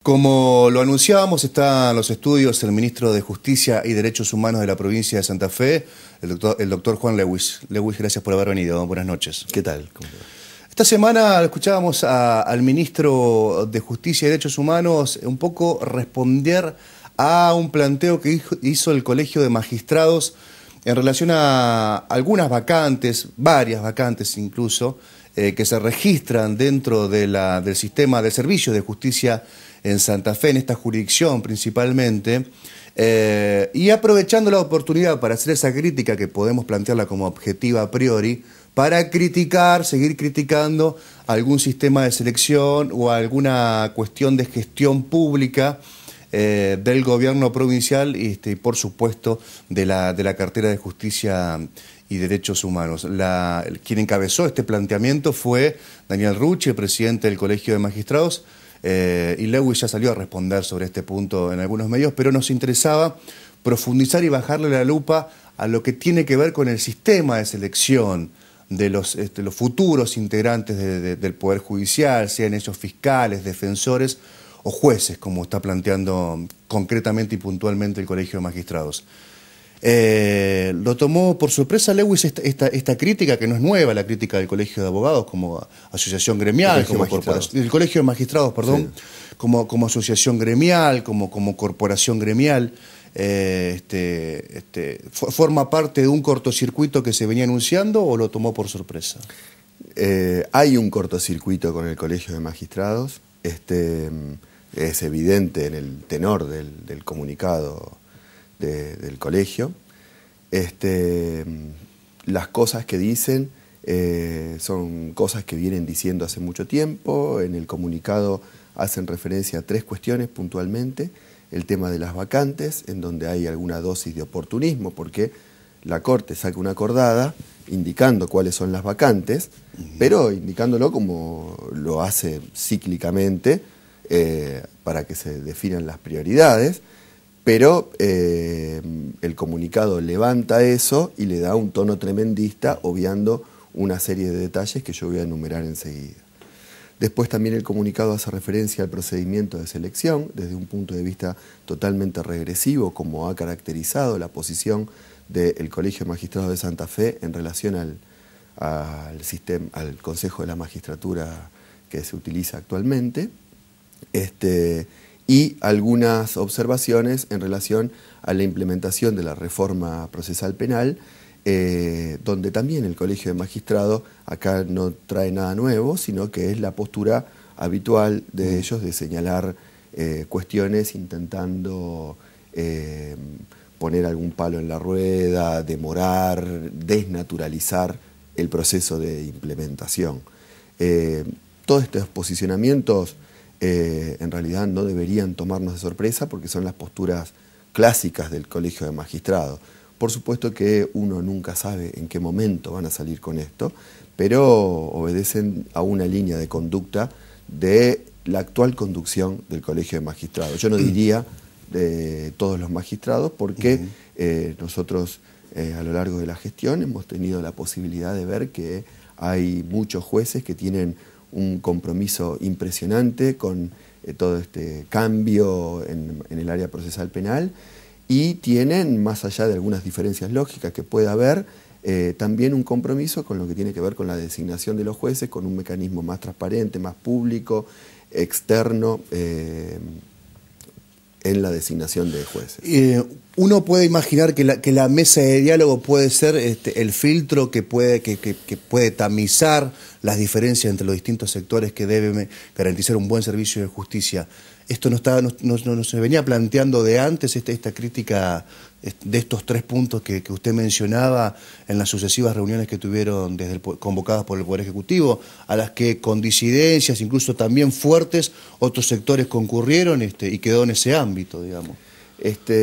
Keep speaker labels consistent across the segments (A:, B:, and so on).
A: Como lo anunciábamos, está en los estudios el ministro de Justicia y Derechos Humanos de la provincia de Santa Fe, el doctor Juan Lewis. Lewis, gracias por haber venido. Buenas noches.
B: ¿Qué tal? ¿Cómo va?
A: Esta semana escuchábamos al ministro de Justicia y Derechos Humanos un poco responder a un planteo que hizo el Colegio de Magistrados en relación a algunas vacantes, varias vacantes incluso, que se registran dentro del sistema de servicios de justicia en Santa Fe, en esta jurisdicción principalmente, y aprovechando la oportunidad para hacer esa crítica que podemos plantearla como objetiva a priori, para criticar, seguir criticando algún sistema de selección o alguna cuestión de gestión pública del gobierno provincial y por supuesto de la cartera de Justicia y Derechos Humanos. Quien encabezó este planteamiento fue Daniel Rucci, el presidente del Colegio de Magistrados, y Lewis ya salió a responder sobre este punto en algunos medios, pero nos interesaba profundizar y bajarle la lupa a lo que tiene que ver con el sistema de selección de los futuros integrantes del Poder Judicial, sean ellos fiscales, defensores o jueces, como está planteando concretamente y puntualmente el Colegio de Magistrados. Lo tomó por sorpresa Lewis esta crítica, que no es nueva, la crítica del Colegio de Abogados como asociación gremial, el Colegio de Magistrados, perdón, sí. como asociación gremial, como corporación gremial. ¿Forma parte de un cortocircuito que se venía anunciando o lo tomó por sorpresa?
B: Hay un cortocircuito con el Colegio de Magistrados, es evidente en el tenor del comunicado del colegio. Las cosas que dicen son cosas que vienen diciendo hace mucho tiempo. En el comunicado hacen referencia a tres cuestiones puntualmente: el tema de las vacantes, en donde hay alguna dosis de oportunismo, porque la Corte saca una acordada indicando cuáles son las vacantes, pero indicándolo como lo hace cíclicamente, para que se definan las prioridades, pero el comunicado levanta eso y le da un tono tremendista, obviando una serie de detalles que yo voy a enumerar enseguida. Después también el comunicado hace referencia al procedimiento de selección desde un punto de vista totalmente regresivo, como ha caracterizado la posición del Colegio de Magistrados de Santa Fe en relación al Consejo de la Magistratura que se utiliza actualmente, y algunas observaciones en relación a la implementación de la reforma procesal penal, donde también el Colegio de Magistrados acá no trae nada nuevo, sino que es la postura habitual de ellos de señalar cuestiones intentando poner algún palo en la rueda, demorar, desnaturalizar el proceso de implementación. Todos estos posicionamientos en realidad no deberían tomarnos de sorpresa, porque son las posturas clásicas del Colegio de Magistrados. Por supuesto que uno nunca sabe en qué momento van a salir con esto, pero obedecen a una línea de conducta de la actual conducción del Colegio de Magistrados. Yo no diría de todos los magistrados, porque nosotros a lo largo de la gestión hemos tenido la posibilidad de ver que hay muchos jueces que tienen un compromiso impresionante con todo este cambio en el área procesal penal, y tienen, más allá de algunas diferencias lógicas que pueda haber, también un compromiso con lo que tiene que ver con la designación de los jueces, con un mecanismo más transparente, más público, externo, en la designación de jueces.
A: Uno puede imaginar que la mesa de diálogo puede ser el filtro que puede tamizar las diferencias entre los distintos sectores que deben garantizar un buen servicio de justicia. ¿Esto no se venía planteando de antes, esta crítica de estos tres puntos que usted mencionaba en las sucesivas reuniones que tuvieron convocadas por el Poder Ejecutivo, a las que con disidencias, incluso también fuertes, otros sectores concurrieron y quedó en ese ámbito, digamos?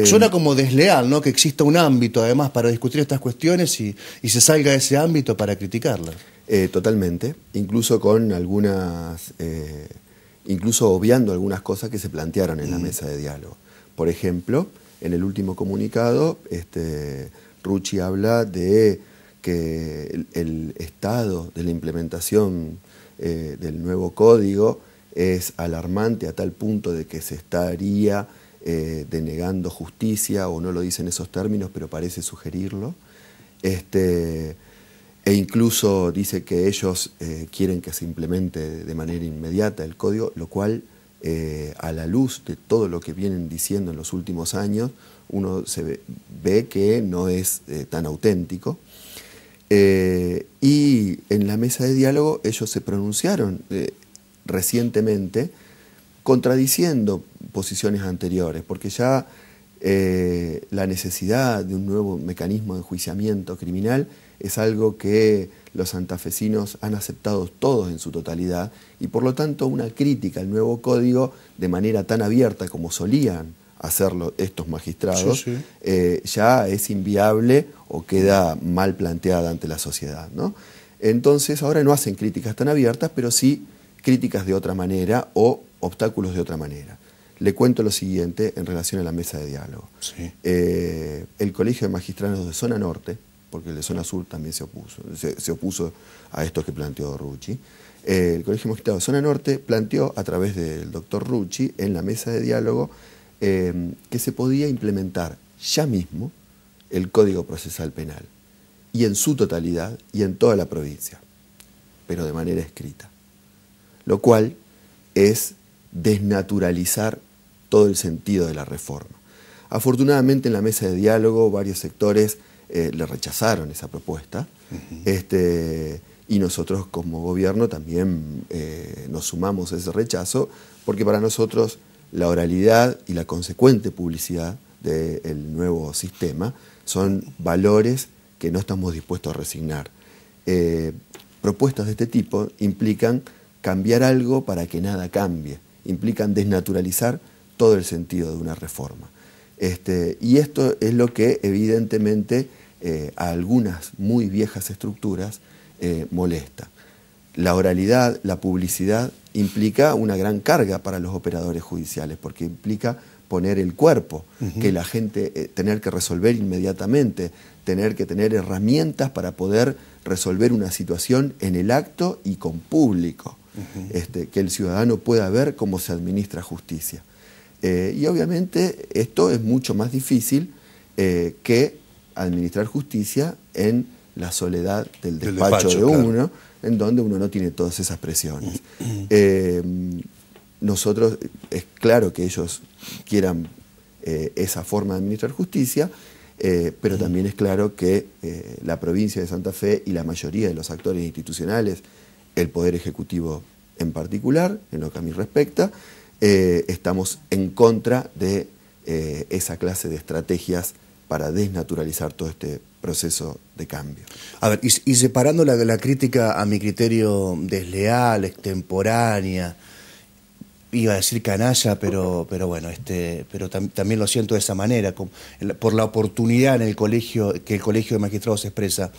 A: Suena como desleal, ¿no?, que exista un ámbito además para discutir estas cuestiones y se salga de ese ámbito para criticarlas.
B: Totalmente, incluso con algunas, incluso obviando algunas cosas que se plantearon en la mesa de diálogo. Por ejemplo, en el último comunicado, Rucci habla de que el estado de la implementación del nuevo código es alarmante a tal punto de que se estaría denegando justicia, o no lo dice en esos términos, pero parece sugerirlo. E incluso dice que ellos quieren que se implemente de manera inmediata el código, lo cual, a la luz de todo lo que vienen diciendo en los últimos años, uno ve que no es tan auténtico. Y en la mesa de diálogo ellos se pronunciaron recientemente contradiciendo posiciones anteriores, porque ya la necesidad de un nuevo mecanismo de enjuiciamiento criminal es algo que los santafesinos han aceptado todos en su totalidad, y por lo tanto una crítica al nuevo código de manera tan abierta como solían hacerlo estos magistrados,
A: sí, sí,
B: ya es inviable o queda mal planteada ante la sociedad, ¿no? Entonces ahora no hacen críticas tan abiertas, pero sí críticas de otra manera o obstáculos de otra manera. Le cuento lo siguiente en relación a la mesa de diálogo.
A: sí.
B: El Colegio de Magistrados de Zona Norte, porque el de Zona Sur también se opuso a esto que planteó Rucci. El Colegio de Magistrados de Zona Norte planteó a través del doctor Rucci en la mesa de diálogo que se podía implementar ya mismo el Código Procesal Penal, y en su totalidad y en toda la provincia, pero de manera escrita, lo cual es desnaturalizar todo el sentido de la reforma. Afortunadamente en la mesa de diálogo varios sectores le rechazaron esa propuesta, y nosotros como gobierno también nos sumamos a ese rechazo, porque para nosotros la oralidad y la consecuente publicidad del nuevo sistema son valores que no estamos dispuestos a resignar. Propuestas de este tipo implican cambiar algo para que nada cambie, implican desnaturalizar todo el sentido de una reforma. Y esto es lo que evidentemente a algunas muy viejas estructuras molesta. La oralidad, la publicidad implica una gran carga para los operadores judiciales, porque implica poner el cuerpo, que la gente, tener que resolver inmediatamente, tener que tener herramientas para poder resolver una situación en el acto y con público, que el ciudadano pueda ver cómo se administra justicia. Y obviamente esto es mucho más difícil que administrar justicia en la soledad del despacho de uno, claro, en donde uno no tiene todas esas presiones. Nosotros, es claro que ellos quieran esa forma de administrar justicia, pero también es claro que la provincia de Santa Fe y la mayoría de los actores institucionales, el Poder Ejecutivo en particular, en lo que a mí respecta, estamos en contra de esa clase de estrategias para desnaturalizar todo este proceso de cambio.
A: A ver, y separando la crítica a mi criterio desleal, extemporánea, iba a decir canalla, pero bueno, también lo siento de esa manera, por la oportunidad en el colegio, que el Colegio de Magistrados expresa.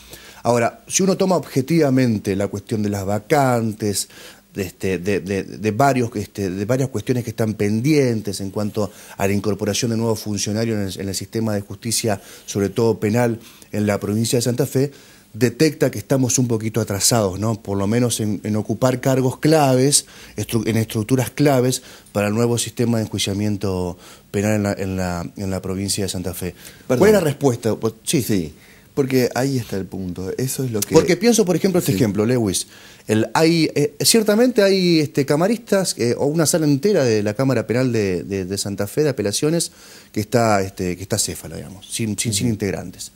A: Ahora, si uno toma objetivamente la cuestión de las vacantes, de varias cuestiones que están pendientes en cuanto a la incorporación de nuevos funcionarios en el sistema de justicia, sobre todo penal, en la provincia de Santa Fe, detecta que estamos un poquito atrasados, ¿no? Por lo menos en ocupar cargos claves, en estructuras claves para el nuevo sistema de enjuiciamiento penal en la provincia de Santa Fe. Perdón. ¿Cuál es la respuesta?
B: Sí, porque ahí está el punto. Eso es lo que...
A: Porque pienso, por ejemplo, ejemplo, Lewis. Ciertamente hay camaristas o una sala entera de la Cámara Penal de Santa Fe de apelaciones que está céfala, digamos, sin integrantes.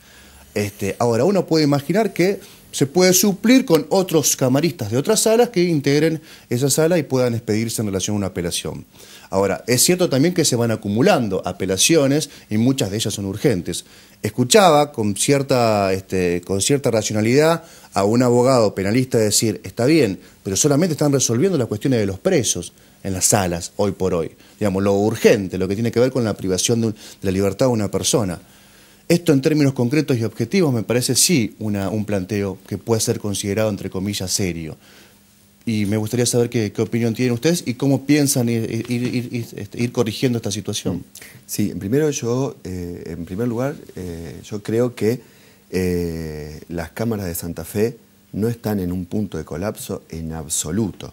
A: Ahora, uno puede imaginar que se puede suplir con otros camaristas de otras salas que integren esa sala y puedan expedirse en relación a una apelación. Ahora, es cierto también que se van acumulando apelaciones y muchas de ellas son urgentes. Escuchaba con cierta racionalidad a un abogado penalista decir, está bien, pero solamente están resolviendo las cuestiones de los presos en las salas, hoy por hoy. Digamos, lo urgente, lo que tiene que ver con la privación de la libertad de una persona. Esto en términos concretos y objetivos me parece sí un planteo que puede ser considerado, entre comillas, serio. Y me gustaría saber qué opinión tienen ustedes y cómo piensan ir corrigiendo esta situación.
B: Sí, en primer lugar, yo creo que las cámaras de Santa Fe no están en un punto de colapso en absoluto.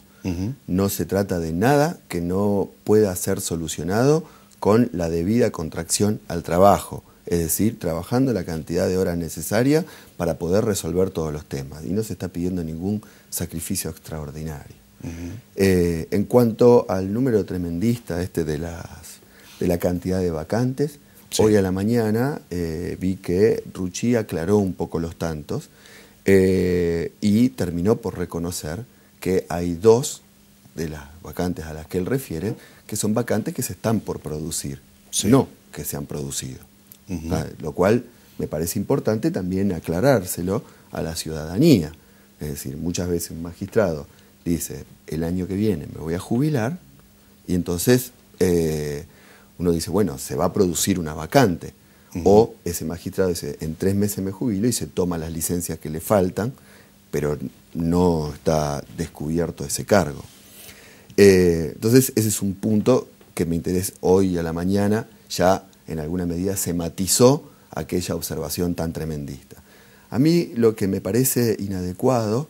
B: No se trata de nada que no pueda ser solucionado con la debida contracción al trabajo, es decir, trabajando la cantidad de horas necesaria para poder resolver todos los temas. Y no se está pidiendo ningún sacrificio extraordinario. En cuanto al número tremendista de la cantidad de vacantes, sí. Hoy a la mañana vi que Rucci aclaró un poco los tantos y terminó por reconocer que hay 2 de las vacantes a las que él refiere que son vacantes que se están por producir, sí. No que se han producido. Lo cual me parece importante también aclarárselo a la ciudadanía. Es decir, muchas veces un magistrado dice, el año que viene me voy a jubilar, y entonces uno dice, bueno, se va a producir una vacante. O ese magistrado dice, en 3 meses me jubilo, y se toma las licencias que le faltan, pero no está descubierto ese cargo. Entonces ese es un punto que me interesa. Hoy a la mañana ya en alguna medida se matizó aquella observación tan tremendista. A mí lo que me parece inadecuado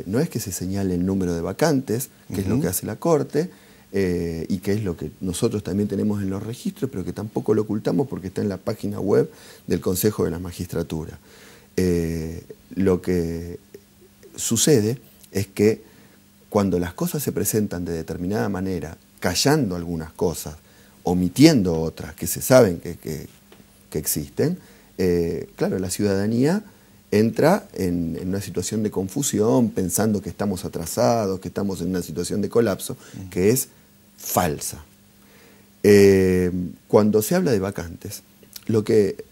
B: no es que se señale el número de vacantes, que es lo que hace la Corte, y que es lo que nosotros también tenemos en los registros, pero que tampoco lo ocultamos porque está en la página web del Consejo de la Magistratura. Lo que sucede es que cuando las cosas se presentan de determinada manera, callando algunas cosas, omitiendo otras que se saben que existen, claro, la ciudadanía entra en una situación de confusión, pensando que estamos atrasados, que estamos en una situación de colapso, que es falsa. Cuando se habla de vacantes, lo que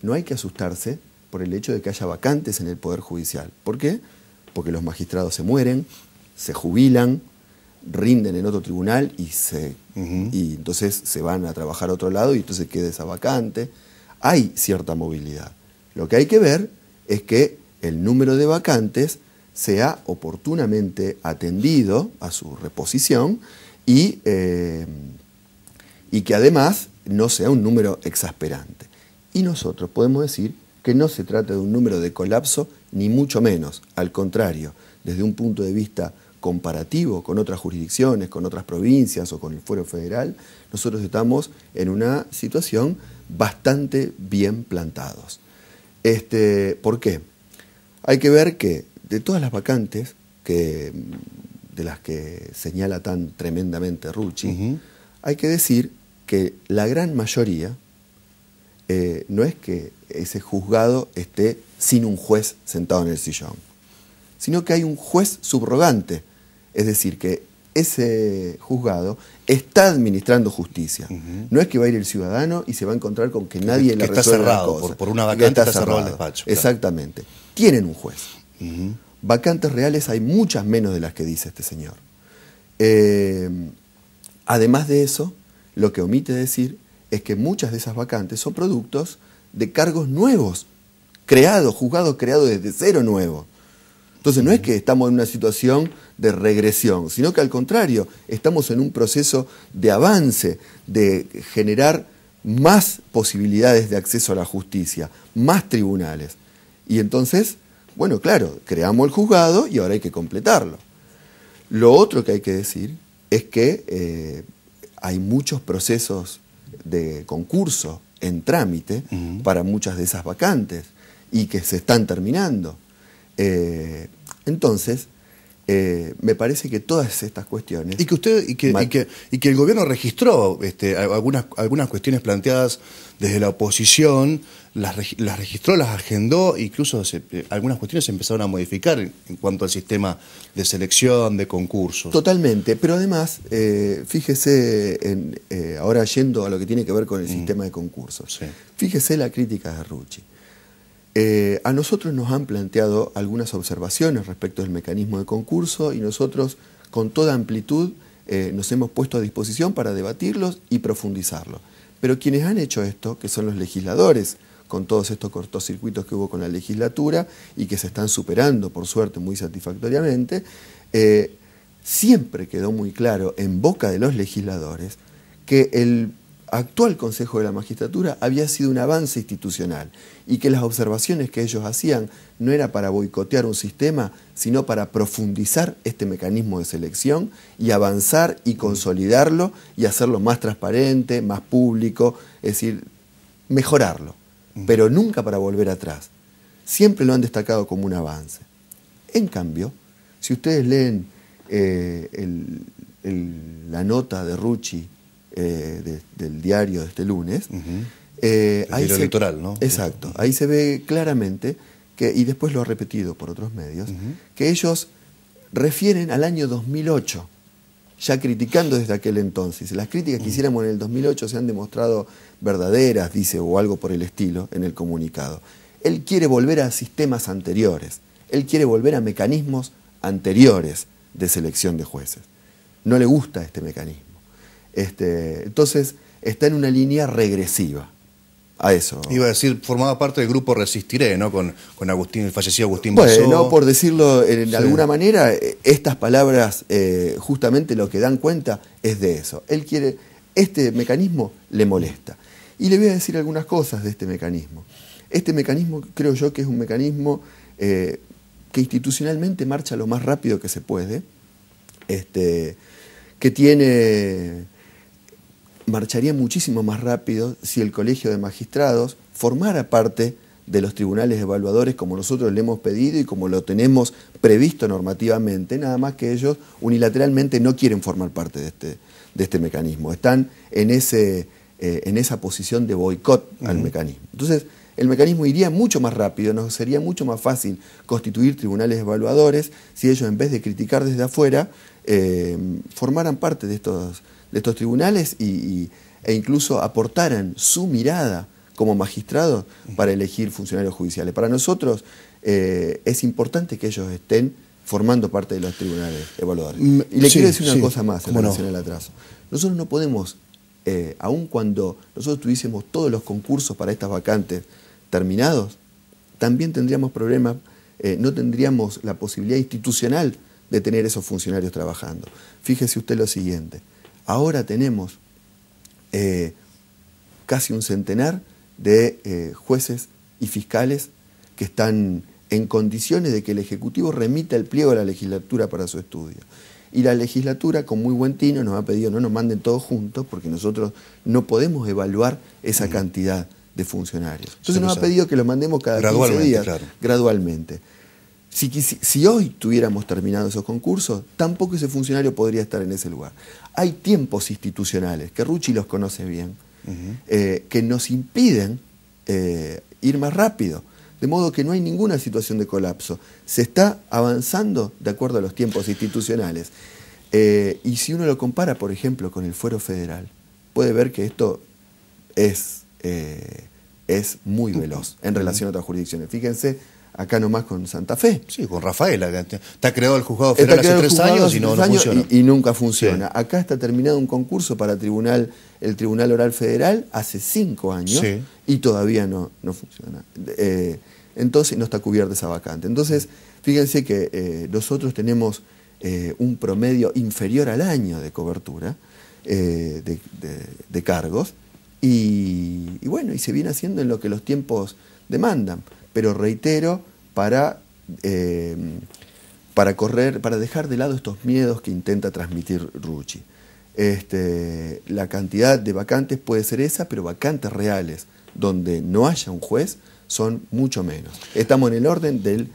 B: no hay que asustarse por el hecho de que haya vacantes en el Poder Judicial. ¿Por qué? Porque los magistrados se mueren, se jubilan, rinden en otro tribunal y entonces se van a trabajar a otro lado y entonces queda esa vacante. Hay cierta movilidad. Lo que hay que ver es que el número de vacantes sea oportunamente atendido a su reposición y que además no sea un número exasperante. Y nosotros podemos decir que no se trata de un número de colapso, ni mucho menos. Al contrario, desde un punto de vista comparativo con otras jurisdicciones, con otras provincias o con el fuero federal, nosotros estamos en una situación bastante bien plantados. ¿Por qué? Hay que ver que de todas las vacantes de las que señala tan tremendamente Rucci, hay que decir que la gran mayoría no es que ese juzgado esté sin un juez sentado en el sillón, sino que hay un juez subrogante, es decir, que ese juzgado está administrando justicia. No es que va a ir el ciudadano y se va a encontrar con que nadie le resuelve la cosa.
A: Por una vacante está cerrado el despacho.
B: Exactamente. Claro. Tienen un juez. Vacantes reales hay muchas menos de las que dice este señor. Además de eso, lo que omite decir es que muchas de esas vacantes son productos de cargos nuevos, juzgados creados desde cero nuevo. Entonces no es que estamos en una situación de regresión, sino que al contrario, estamos en un proceso de avance, de generar más posibilidades de acceso a la justicia, más tribunales. Y entonces, bueno, claro, creamos el juzgado y ahora hay que completarlo. Lo otro que hay que decir es que hay muchos procesos de concurso en trámite para muchas de esas vacantes y que se están terminando. Entonces, me parece que todas estas cuestiones...
A: Y que el gobierno registró algunas cuestiones planteadas desde la oposición, las registró, las agendó, incluso algunas cuestiones se empezaron a modificar en cuanto al sistema de selección, de concursos.
B: Totalmente, pero además, fíjese, ahora yendo a lo que tiene que ver con el sistema de concursos, fíjese la crítica de Rucci. A nosotros nos han planteado algunas observaciones respecto del mecanismo de concurso y nosotros con toda amplitud nos hemos puesto a disposición para debatirlos y profundizarlos. Pero quienes han hecho esto, que son los legisladores, con todos estos cortocircuitos que hubo con la legislatura y que se están superando, por suerte, muy satisfactoriamente, siempre quedó muy claro en boca de los legisladores que actual Consejo de la Magistratura había sido un avance institucional y que las observaciones que ellos hacían no era para boicotear un sistema, sino para profundizar este mecanismo de selección y avanzar y consolidarlo y hacerlo más transparente, más público, es decir, mejorarlo, pero nunca para volver atrás. Siempre lo han destacado como un avance. En cambio, si ustedes leen la nota de Rucci del diario de este lunes,
A: el diario electoral, ¿no?
B: Exacto, ahí se ve claramente, y después lo ha repetido por otros medios, que ellos refieren al año 2008, ya criticando desde aquel entonces. Las críticas que hiciéramos en el 2008 se han demostrado verdaderas, dice, o algo por el estilo, en el comunicado. Él quiere volver a sistemas anteriores, él quiere volver a mecanismos anteriores de selección de jueces. No le gusta este mecanismo. Entonces, está en una línea regresiva. A eso.
A: Iba a decir, formaba parte del grupo Resistiré, ¿no? Con Agustín, el fallecido Agustín Bassó.
B: Bueno, por decirlo de alguna manera, estas palabras justamente lo que dan cuenta es de eso. Él quiere, este mecanismo le molesta. Y le voy a decir algunas cosas de este mecanismo. Este mecanismo creo yo que es un mecanismo que institucionalmente marcha lo más rápido que se puede, que marcharía muchísimo más rápido si el Colegio de Magistrados formara parte de los tribunales evaluadores como nosotros le hemos pedido y como lo tenemos previsto normativamente, nada más que ellos unilateralmente no quieren formar parte de este mecanismo. Están en esa posición de boicot al mecanismo. Entonces, el mecanismo iría mucho más rápido, nos sería mucho más fácil constituir tribunales evaluadores si ellos, en vez de criticar desde afuera, formaran parte de estos tribunales e incluso aportaran su mirada como magistrados para elegir funcionarios judiciales. Para nosotros es importante que ellos estén formando parte de los tribunales evaluadores. Y le quiero decir una cosa más en relación al atraso. Nosotros no podemos, aun cuando nosotros tuviésemos todos los concursos para estas vacantes terminados, también tendríamos problemas, no tendríamos la posibilidad institucional de tener esos funcionarios trabajando. Fíjese usted lo siguiente, ahora tenemos casi un centenar de jueces y fiscales que están en condiciones de que el Ejecutivo remita el pliego a la legislatura para su estudio. Y la legislatura, con muy buen tino, nos ha pedido no nos manden todos juntos porque nosotros no podemos evaluar esa cantidad de funcionarios. Entonces nos ha pedido que los mandemos cada 15 días, gradualmente. Si hoy tuviéramos terminado esos concursos, tampoco ese funcionario podría estar en ese lugar. Hay tiempos institucionales, que Rucci los conoce bien, que nos impiden ir más rápido. De modo que no hay ninguna situación de colapso. Se está avanzando de acuerdo a los tiempos institucionales. Y si uno lo compara, por ejemplo, con el fuero federal, puede ver que esto es muy veloz en relación a otras jurisdicciones. Fíjense, acá nomás con Santa Fe.
A: Sí, con Rafaela. Está creado el juzgado federal hace 3 años y no funciona.
B: Y nunca funciona. Sí. Acá está terminado un concurso para el Tribunal Oral Federal hace 5 años y todavía no funciona. Entonces no está cubierta esa vacante. Entonces, fíjense que nosotros tenemos un promedio inferior al año de cobertura de cargos y bueno, y se viene haciendo en lo que los tiempos demandan. Pero reitero, para dejar de lado estos miedos que intenta transmitir Rucci. La cantidad de vacantes puede ser esa, pero vacantes reales, donde no haya un juez, son mucho menos. Estamos en el orden del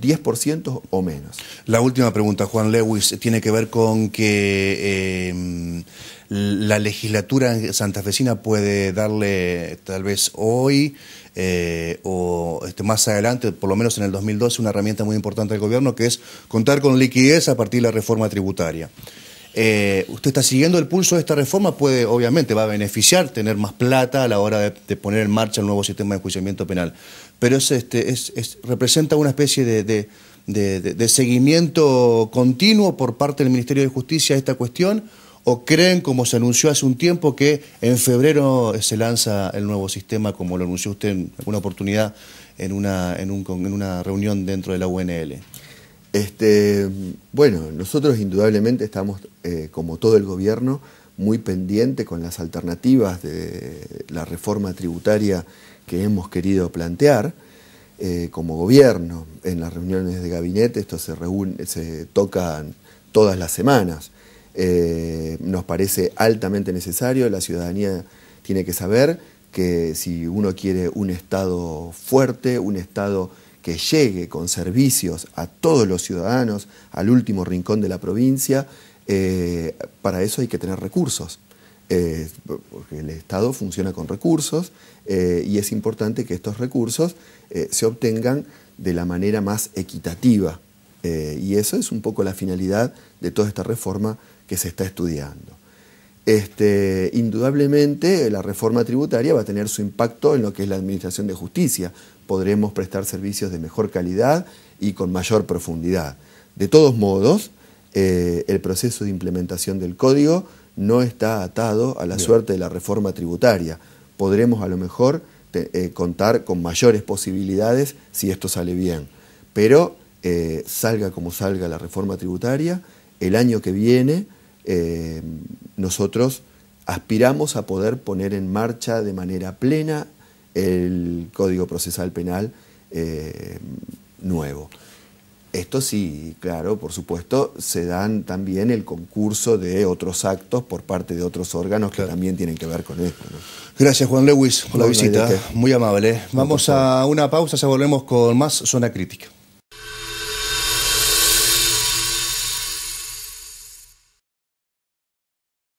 B: 10% o menos.
A: La última pregunta, Juan Lewis, tiene que ver con que la legislatura santafesina puede darle, tal vez hoy o más adelante, por lo menos en el 2012, una herramienta muy importante del gobierno, que es contar con liquidez a partir de la reforma tributaria. Usted está siguiendo el pulso de esta reforma, obviamente va a beneficiar tener más plata a la hora de poner en marcha el nuevo sistema de enjuiciamiento penal, pero representa una especie de seguimiento continuo por parte del Ministerio de Justicia a esta cuestión, ¿o creen, como se anunció hace un tiempo, que en febrero se lanza el nuevo sistema, como lo anunció usted en alguna oportunidad en una reunión dentro de la UNL?
B: Bueno, nosotros indudablemente estamos, como todo el gobierno, muy pendiente con las alternativas de la reforma tributaria que hemos querido plantear como gobierno. En las reuniones de gabinete esto se tocan todas las semanas. Nos parece altamente necesario. La ciudadanía tiene que saber que si uno quiere un Estado fuerte, un Estado que llegue con servicios a todos los ciudadanos, al último rincón de la provincia, para eso hay que tener recursos, porque el Estado funciona con recursos y es importante que estos recursos se obtengan de la manera más equitativa, y eso es un poco la finalidad de toda esta reforma que se está estudiando. Indudablemente la reforma tributaria va a tener su impacto en lo que es la administración de justicia. Podremos prestar servicios de mejor calidad y con mayor profundidad. De todos modos, el proceso de implementación del código no está atado a la suerte de la reforma tributaria. Podremos a lo mejor contar con mayores posibilidades si esto sale bien. Pero salga como salga la reforma tributaria, el año que viene nosotros aspiramos a poder poner en marcha de manera plena el Código Procesal Penal nuevo. Esto sí, claro, por supuesto, se dan también el concurso de otros actos por parte de otros órganos que también tienen que ver con esto, ¿no?
A: Gracias, Juan Lewis, por la visita. Muy amable. Vamos a una pausa, ya volvemos con más Zona Crítica.